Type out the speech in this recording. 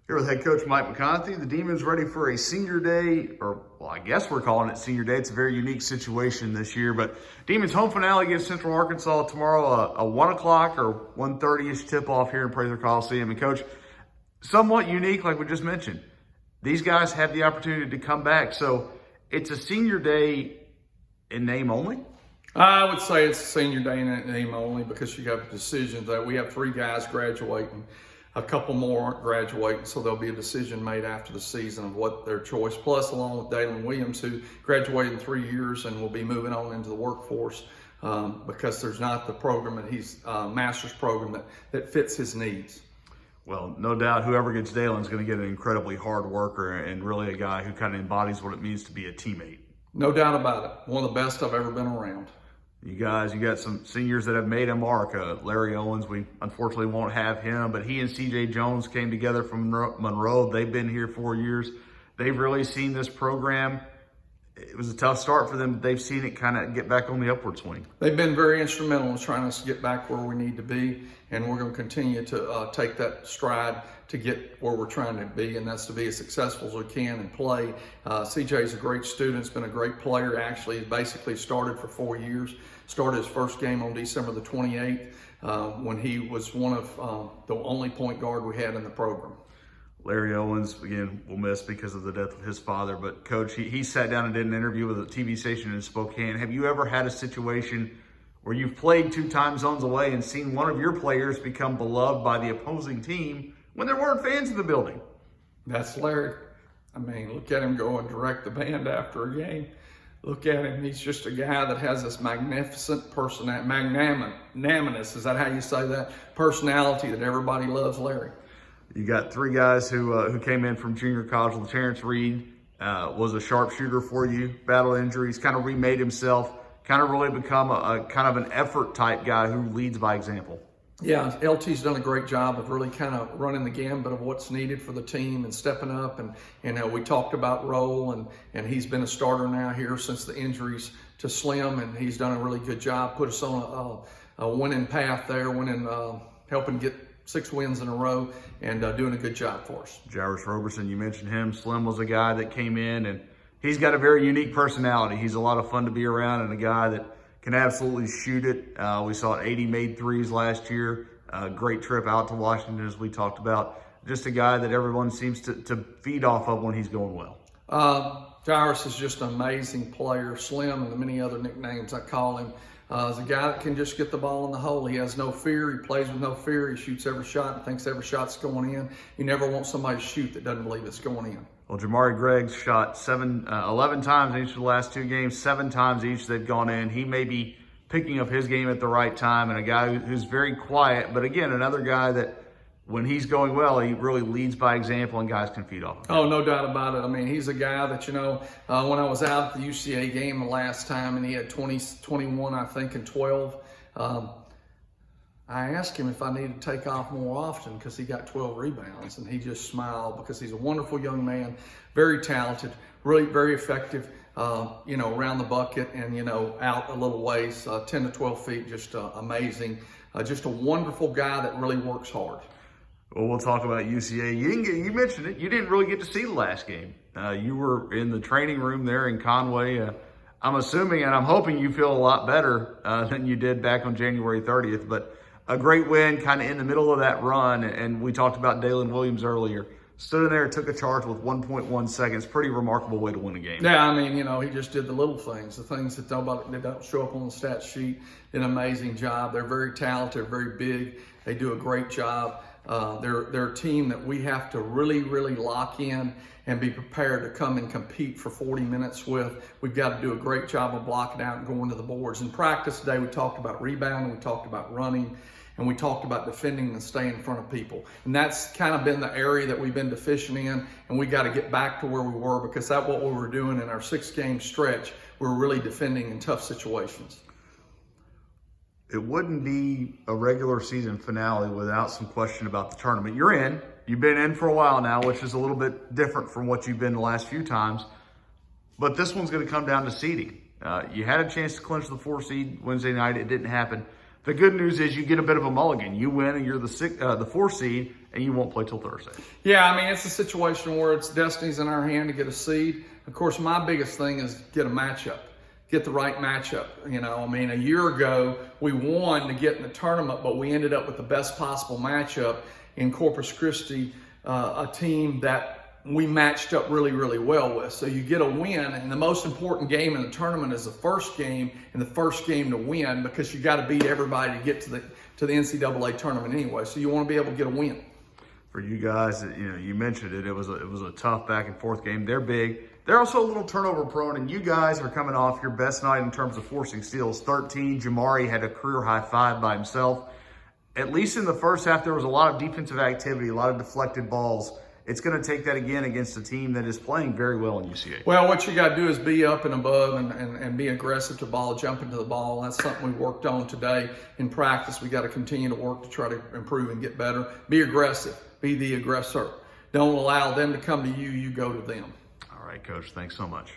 Here with head coach Mike McConathy. The Demons ready for a senior day, or well, I guess we're calling it senior day. It's a very unique situation this year, but Demons home finale against Central Arkansas tomorrow, a 1 o'clock or 1:30-ish tip-off here in Prather Coliseum. And coach, somewhat unique, like we just mentioned. These guys have the opportunity to come back. So it's a senior day in name only? I would say it's a senior day in name only because you have decisions that we have 3 guys graduating. A couple more aren't graduating, so there'll be a decision made after the season of what their choice, plus along with Dalen Williams, who graduated in 3 years and will be moving on into the workforce because there's not the program that he's master's program that fits his needs. Well, no doubt whoever gets Dalen is going to get an incredibly hard worker and really a guy who kind of embodies what it means to be a teammate. No doubt about it. One of the best I've ever been around. You guys, you got some seniors that have made a mark. Larry Owens, we unfortunately won't have him, but he and C.J. Jones came together from Monroe. They've been here 4 years. They've really seen this program. It was a tough start for them, but they've seen it kind of get back on the upward swing. They've been very instrumental in trying us to get back where we need to be, and we're going to continue to take that stride to get where we're trying to be, and that's to be as successful as we can and play. CJ's a great student. He's been a great player. Actually, he basically started for 4 years. Started his first game on December the 28th when he was one of the only point guard we had in the program. Larry Owens, again, we'll miss because of the death of his father. But, Coach, he sat down and did an interview with a TV station in Spokane. Have you ever had a situation where you've played 2 time zones away and seen one of your players become beloved by the opposing team when there weren't fans in the building? That's Larry. I mean, look at him go and direct the band after a game. Look at him. He's just a guy that has this magnificent personality, magnanimous, is that how you say that? Personality that everybody loves Larry. You got 3 guys who came in from junior college. Terrence Reed was a sharpshooter for you, battled injuries, kind of remade himself, kind of really become a kind of an effort type guy who leads by example. Yeah, LT's done a great job of really kind of running the gambit of what's needed for the team and stepping up. And we talked about Roll, and he's been a starter now here since the injuries to Slim, and he's done a really good job, put us on a winning path there, helping get 6 wins in a row and doing a good job for us. Jairus Roberson, you mentioned him. Slim was a guy that came in, and he's got a very unique personality. He's a lot of fun to be around and a guy that can absolutely shoot it. We saw 80 made threes last year. Great trip out to Washington, as we talked about. Just a guy that everyone seems to feed off of when he's going well. Jairus is just an amazing player. Slim and the many other nicknames I call him. Is a guy that can just get the ball in the hole. He has no fear. He plays with no fear. He shoots every shot and thinks every shot's going in. You never want somebody to shoot that doesn't believe it's going in. Well, Jamari Greggs shot 11 times in each of the last 2 games, 7 times each they've gone in. He may be picking up his game at the right time, and a guy who's very quiet, but again, another guy that when he's going well, he really leads by example and guys can feed off of him. Oh, no doubt about it. I mean, he's a guy that, when I was out at the UCA game the last time and he had 21, I think, and 12, I asked him if I needed to take off more often because he got 12 rebounds, and he just smiled because he's a wonderful young man, very talented, really very effective, around the bucket and, out a little ways, 10 to 12 feet, just amazing. Just a wonderful guy that really works hard. Well, we'll talk about UCA. You mentioned it. You didn't really get to see the last game. You were in the training room there in Conway. I'm assuming and I'm hoping you feel a lot better than you did back on January 30th. But a great win kind of in the middle of that run. And we talked about Dalen Williams earlier. Stood in there, took a charge with 1.1 seconds. Pretty remarkable way to win a game. Yeah, I mean, he just did the little things, the things that they don't show up on the stat sheet. Did an amazing job. They're very talented, very big. They do a great job. They're a team that we have to really, really lock in and be prepared to come and compete for 40 minutes with. We've got to do a great job of blocking out and going to the boards. In practice today, we talked about rebounding, we talked about running, and we talked about defending and staying in front of people. And that's kind of been the area that we've been deficient in, and we got to get back to where we were because that's what we were doing in our 6-game stretch. We were really defending in tough situations. It wouldn't be a regular season finale without some question about the tournament. You're in. You've been in for a while now, which is a little bit different from what you've been the last few times. But this one's going to come down to seeding. You had a chance to clinch the 4 seed Wednesday night. It didn't happen. The good news is you get a bit of a mulligan. You win and you're the 4 seed, and you won't play till Thursday. Yeah, I mean, it's a situation where it's destiny's in our hand to get a seed. Of course, my biggest thing is get a matchup, get the right matchup. You know, I mean, a year ago, we won to get in the tournament, but we ended up with the best possible matchup in Corpus Christi, a team that we matched up really, really well with. So you get a win, and the most important game in the tournament is the first game, and the first game to win, because you got to beat everybody to get to the NCAA tournament anyway. So you want to be able to get a win. For you guys, you know, you mentioned it. It was a tough back and forth game. They're big. They're also a little turnover prone, and you guys are coming off your best night in terms of forcing steals. 13. Jamari had a career high 5 by himself. At least in the first half, there was a lot of defensive activity, a lot of deflected balls. It's going to take that again against a team that is playing very well in UCA. Well, what you got to do is be up and above and be aggressive to the ball, jump into the ball. That's something we worked on today in practice. We got to continue to work to try to improve and get better. Be aggressive. Be the aggressor. Don't allow them to come to you. You go to them. All right, Coach. Thanks so much.